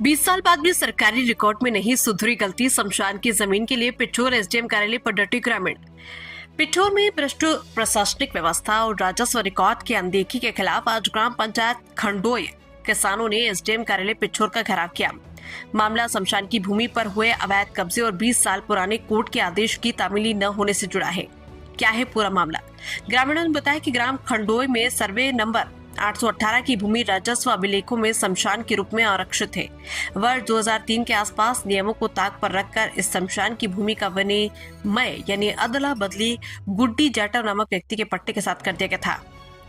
20 साल बाद भी सरकारी रिकॉर्ड में नहीं सुधरी गलती। शमशान की जमीन के लिए पिठोर एसडीएम कार्यालय पर डटे ग्रामीण। पिठोर में भ्रष्ट प्रशासनिक व्यवस्था और राजस्व रिकॉर्ड की अनदेखी के खिलाफ आज ग्राम पंचायत खंडोई किसानों ने एसडीएम कार्यालय पिठोर का घेराव किया। मामला शमशान की भूमि पर हुए अवैध कब्जे और 20 साल पुराने कोर्ट के आदेश की तामीली न होने से जुड़ा है। क्या है पूरा मामला? ग्रामीणों ने बताया कि ग्राम खंडोई में सर्वे नंबर 818 की भूमि राजस्व अभिलेखों में शमशान के रूप में आरक्षित है। वर्ष 2003 के आसपास नियमों को ताक पर रखकर इस शमशान की भूमि का विनिमय यानी अदला बदली गुड्डी जाटव नामक व्यक्ति के पट्टे के साथ कर दिया गया था।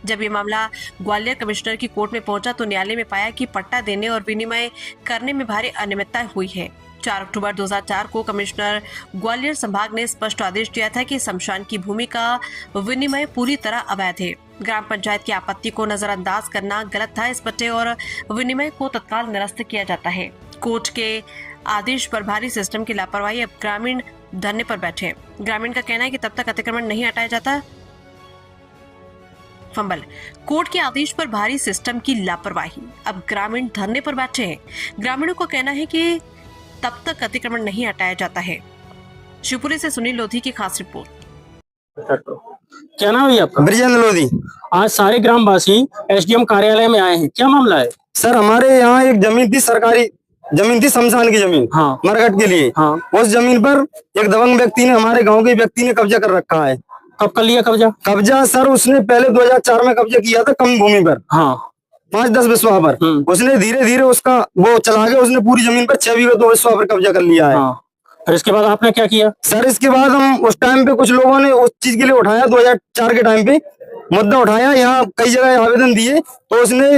जब ये मामला ग्वालियर कमिश्नर की कोर्ट में पहुंचा तो न्यायालय में पाया कि पट्टा देने और विनिमय करने में भारी अनियमितता हुई है। 4 अक्टूबर 2004 को कमिश्नर ग्वालियर संभाग ने स्पष्ट आदेश दिया था कि शमशान की भूमि का विनिमय पूरी तरह अवैध है। ग्राम पंचायत की आपत्ति को नजरअंदाज करना गलत था। इस पट्टे और विनिमय को तत्काल निरस्त किया जाता है। कोर्ट के आदेश पर भारी सिस्टम की लापरवाही। अब ग्रामीण धरने पर बैठे। ग्रामीण का कहना है कि तब तक अतिक्रमण नहीं हटाया जाता। फंबल। कोर्ट के आदेश पर भारी सिस्टम की लापरवाही। अब ग्रामीण धरने पर बैठे हैं। ग्रामीणों का कहना है कि तब तक अतिक्रमण नहीं हटाया जाता है। शिवपुरी से सुनील लोधी की खास रिपोर्ट। क्या नाम है आपका? ब्रिजेंद्र लोधी। आज सारे ग्रामवासी एसडीएम कार्यालय में आए हैं, क्या मामला है? सर हमारे यहाँ एक जमीन थी, सरकारी जमीन थी, शमशान की जमीन। हाँ। मरघट के लिए। हाँ। उस जमीन पर एक दबंग व्यक्ति ने, हमारे गांव के व्यक्ति ने कब्जा कर रखा है। कब कर लिया कब्जा? कब्जा सर उसने पहले 2004 में कब्जा किया था कम भूमि पर। हाँ। 5-10 बिस्वा पर। उसने धीरे धीरे उसका वो चला गया। उसने पूरी जमीन पर 6 बीघा 2 बिस्वा पर कब्जा कर लिया है। हाँ। और इसके बाद आपने क्या किया? सर इसके बाद हम उस टाइम पे कुछ लोगों ने उस चीज के लिए उठाया, 2004 के टाइम पे मुद्दा उठाया, यहाँ कई जगह आवेदन दिए, तो उसने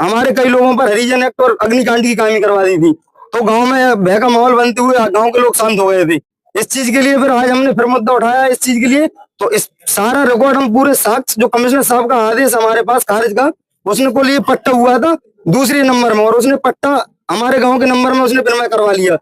हमारे कई लोगों पर हरिजन एक्ट और अग्निकांड की कामी करवा दी थी। तो गांव में भय का माहौल बनते हुए गांव के लोग शांत हो गए थे। इस चीज के लिए फिर आज हमने फिर मुद्दा उठाया इस चीज के लिए। तो इस सारा रिकॉर्ड हम पूरे साक्ष्य, जो कमिश्नर साहब का आदेश हमारे पास खारिज का, उसने को लिए पट्टा हुआ था दूसरे नंबर में, और उसने पट्टा हमारे गाँव के नंबर में उसने विनिमय करवा लिया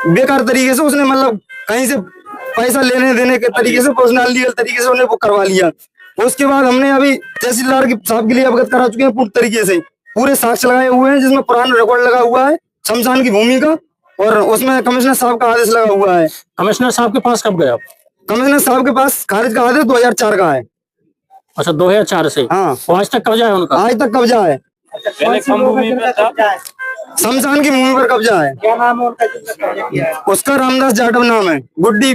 बेकार तरीके से। उसने मतलब कहीं से पैसा लेने देने के तरीके से, उसने अनलीगल तरीके से उन्हें वो करवा लिया। उसके बाद हमने अभी तहसीलदार साहब के लिए अवगत करा चुके हैं पूरी तरीके से। पूरे साक्ष्य लगाए हुए हैं जिसमें पुराना रिकॉर्ड लगा हुआ है शमशान की भूमि का, और उसमें कमिश्नर साहब का आदेश लगा हुआ है। कमिश्नर साहब के पास कब गए आप? कमिश्नर साहब के पास खारिज का आदेश 2004 का है। अच्छा, 2004 से। हाँ। आज तक कब्जा है उनका? आज तक कब्जा है। शमशान की भूमि पर कब्जा है। क्या नाम है उनका जिसने कब्जा किया है? उसका रामदास जाटव नाम है। गुड्डी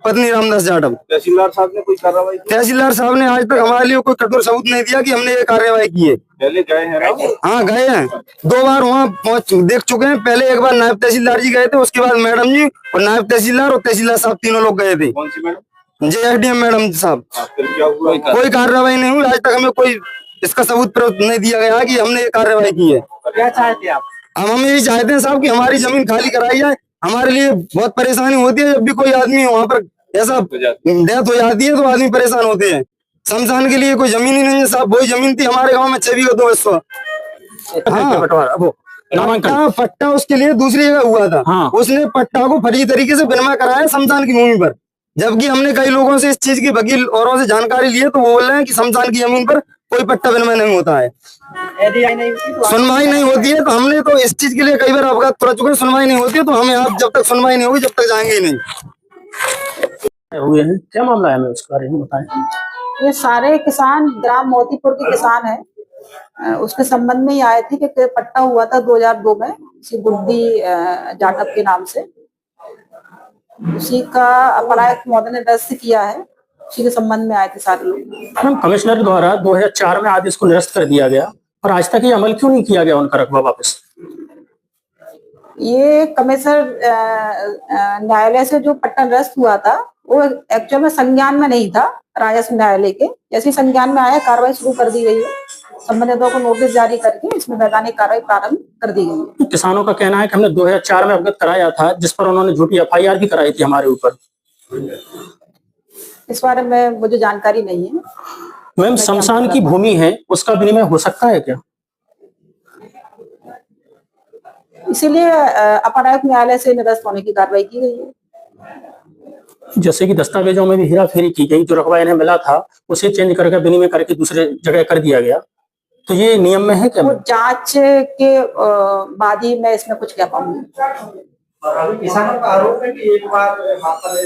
पत्नी रामदास जाटव। तहसीलदार साहब ने कोई कार्रवाई? तहसीलदार साहब ने आज तक हमारे लिए कोई कठोर सबूत नहीं दिया कि हमने ये कार्रवाई की है। पहले गए हैं ना? हाँ गए हैं, 2 बार वहाँ पहुंच देख चुके हैं। पहले एक बार नायब तहसीलदार जी गए थे, उसके बाद मैडम जी और नायब तहसीलदार और तहसीलदार साहब तीनों लोग गए थे। कौन सी मैडम? एसडीएम मैडम साहब। फिर क्या हुआ? कोई कार्रवाई नहीं हुई आज तक। हमें कोई इसका सबूत प्रस्तुत नहीं दिया गया कि हमने ये कार्रवाई की है। क्या चाहते आप? हम यही चाहते हैं साहब कि हमारी जमीन खाली कराई जाए। हमारे लिए बहुत परेशानी होती है, जब भी कोई आदमी वहाँ पर ऐसा डेथ हो जाती है तो आदमी परेशान होते हैं। शमशान के लिए कोई जमीन ही नहीं है साहब। वही जमीन थी हमारे गांव में 6 बीघा 2 बिस्वा। हाँ, पट्टा उसके लिए दूसरी जगह हुआ था। हाँ। उसने पट्टा को फर्जी तरीके से विनिमय कराया शमशान की भूमि पर, जबकि हमने कई लोगों से इस चीज की वकील औरों से जानकारी ली है, तो वो बोल रहे हैं कि शमशान की जमीन पर कोई पट्टा विनिमय नहीं होता है। सुनवाई नहीं होती है, तो हमने तो इस चीज के लिए कई बार अवगत करा चुके हैं। सुनवाई नहीं होती है तो हमें आप जब तक सुनवाई नहीं होगी जब तक जाएंगे ही नहीं। हुए हैं, क्या मामला है? हमें उसके बारे में बताएं। ये सारे किसान ग्राम मोतीपुर के किसान हैं। उसके संबंध में ही आए थे कि पट्टा हुआ था 2002 में श्री गुड्डी जाटव के नाम से। उसी का अपराध महोदय ने रद्द किया है। उसी के संबंध में आए थे सारे लोग। कमिश्नर द्वारा 2004 में आदेश को निरस्त कर दिया गया और आज तक ये अमल क्यों नहीं किया गया उनका रकबा वापस? ये कमिश्नर न्यायालय से जो पट्टा निरस्त हुआ था वो एक्चुअल में संज्ञान में नहीं था राजस्व न्यायालय के। जैसे संज्ञान में आया कार्रवाई शुरू कर दी गई है। संबंधितों को नोटिस जारी करके इसमें वैधानिक कार्रवाई प्रारंभ कर दी गई है। किसानों का कहना है कि हमने 2004 में अवगत कराया था, जिस पर उन्होंने झूठी एफआईआर भी कराई थी हमारे ऊपर। इस बारे में मुझे जानकारी नहीं है। मैम, शमशान की भूमि है, उसका विनिमय हो सकता है क्या? इसीलिए अपराध न्यायालय से निरस्त होने की कार्रवाई की गई है। जैसे कि दस्तावेजों में भी हेरा फेरी की गई, जो रकबा इन्हें मिला था उसे चेंज करके विनिमय करके दूसरे जगह कर दिया गया। तो ये नियम में है क्या वो मैम? जांच के बाद ही मैं इसमें कुछ कह पाऊंगी। और अभी किसानों का आरोप है कि एक बार वहाँ पर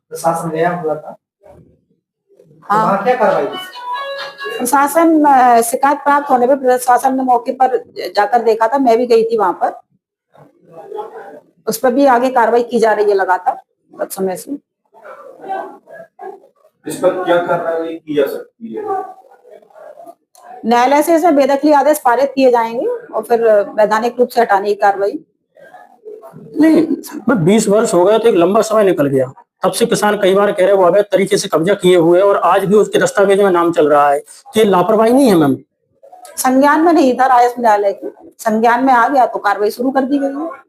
प्रशासन गया हुआ था, तो हाँ, वहाँ क्या कार्रवाई की? प्रशासन शिकायत प्राप्त होने पर प्रशासन ने मौके पर जाकर देखा था, मैं भी गई थी वहां पर। उस पर भी आगे कार्रवाई की जा रही है लगातार तब समय से। इस पर क्या कार्रवाई की जा सकती है? न्यायालय से इसमें बेदखली आदेश पारित किए जाएंगे और फिर वैधानिक रूप से हटाने की कार्रवाई। नहीं, 20 वर्ष हो गए तो एक लंबा समय निकल गया। तब से किसान कई बार कह रहे वो अवैध तरीके से कब्जा किए हुए और आज भी उसके दस्तावेज में नाम चल रहा है। तो ये लापरवाही नहीं है मैम? संज्ञान में नहीं था राजस्व न्यायालय के, संज्ञान में आ गया तो कार्रवाई शुरू कर दी गई है।